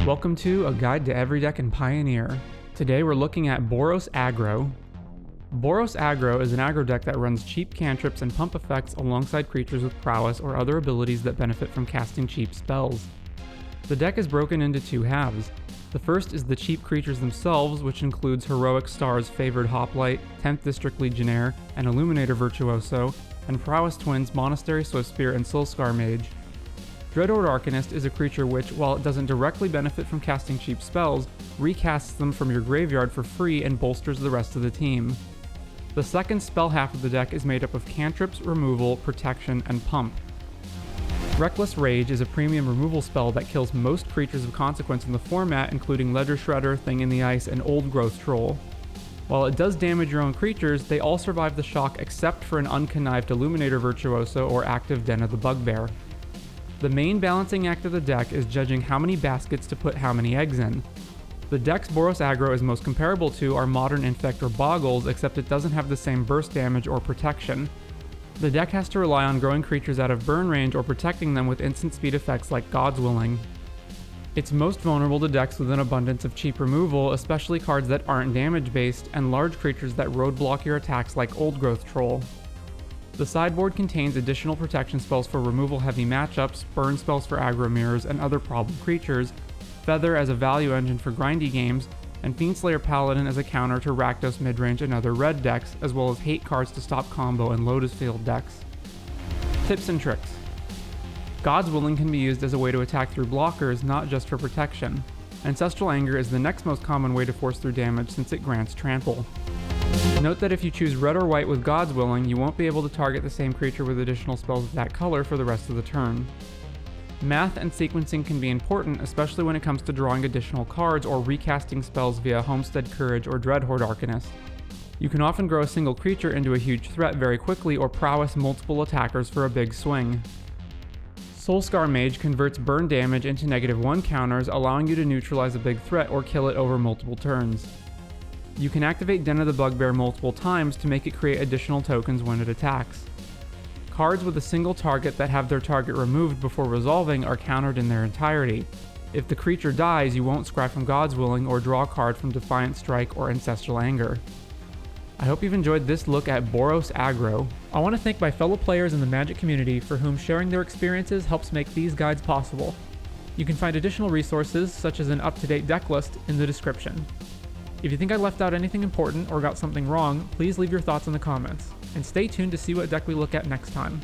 Welcome to A Guide to Every Deck in Pioneer. Today we're looking at Boros Aggro. Boros Aggro is an aggro deck that runs cheap cantrips and pump effects alongside creatures with prowess or other abilities that benefit from casting cheap spells. The deck is broken into two halves. The first is the cheap creatures themselves, which includes Heroic Star's Favored Hoplite, 10th District Legionnaire, and Illuminator Virtuoso, and Prowess Twins Monastery Swiftspear and Soulscar Mage. Dreadhorde Arcanist is a creature which, while it doesn't directly benefit from casting cheap spells, recasts them from your graveyard for free and bolsters the rest of the team. The second spell half of the deck is made up of cantrips, removal, protection, and pump. Reckless Rage is a premium removal spell that kills most creatures of consequence in the format, including Ledger Shredder, Thing in the Ice, and Old Growth Troll. While it does damage your own creatures, they all survive the shock except for an unconnived Illuminator Virtuoso or active Den of the Bugbear. The main balancing act of the deck is judging how many baskets to put how many eggs in. The decks Boros Aggro is most comparable to are Modern Infect or Boggles, except it doesn't have the same burst damage or protection. The deck has to rely on growing creatures out of burn range or protecting them with instant speed effects like God's Willing. It's most vulnerable to decks with an abundance of cheap removal, especially cards that aren't damage based, and large creatures that roadblock your attacks like Old Growth Troll. The sideboard contains additional protection spells for removal heavy matchups, burn spells for aggro mirrors and other problem creatures, Feather as a value engine for grindy games, and Fiendslayer Paladin as a counter to Rakdos midrange and other red decks, as well as hate cards to stop combo and Lotus Field decks. Tips and tricks. God's Willing can be used as a way to attack through blockers, not just for protection. Ancestral Anger is the next most common way to force through damage since it grants trample. Note that if you choose red or white with God's Willing, you won't be able to target the same creature with additional spells of that color for the rest of the turn. Math and sequencing can be important, especially when it comes to drawing additional cards or recasting spells via Homestead Courage or Dreadhorde Arcanist. You can often grow a single creature into a huge threat very quickly or prowess multiple attackers for a big swing. Soulscar Mage converts burn damage into -1 counters, allowing you to neutralize a big threat or kill it over multiple turns. You can activate Den of the Bugbear multiple times to make it create additional tokens when it attacks. Cards with a single target that have their target removed before resolving are countered in their entirety. If the creature dies, you won't scry from God's Willing or draw a card from Defiant Strike or Ancestral Anger. I hope you've enjoyed this look at Boros Aggro. I want to thank my fellow players in the Magic community for whom sharing their experiences helps make these guides possible. You can find additional resources, such as an up-to-date deck list, in the description. If you think I left out anything important or got something wrong, please leave your thoughts in the comments, and stay tuned to see what deck we look at next time.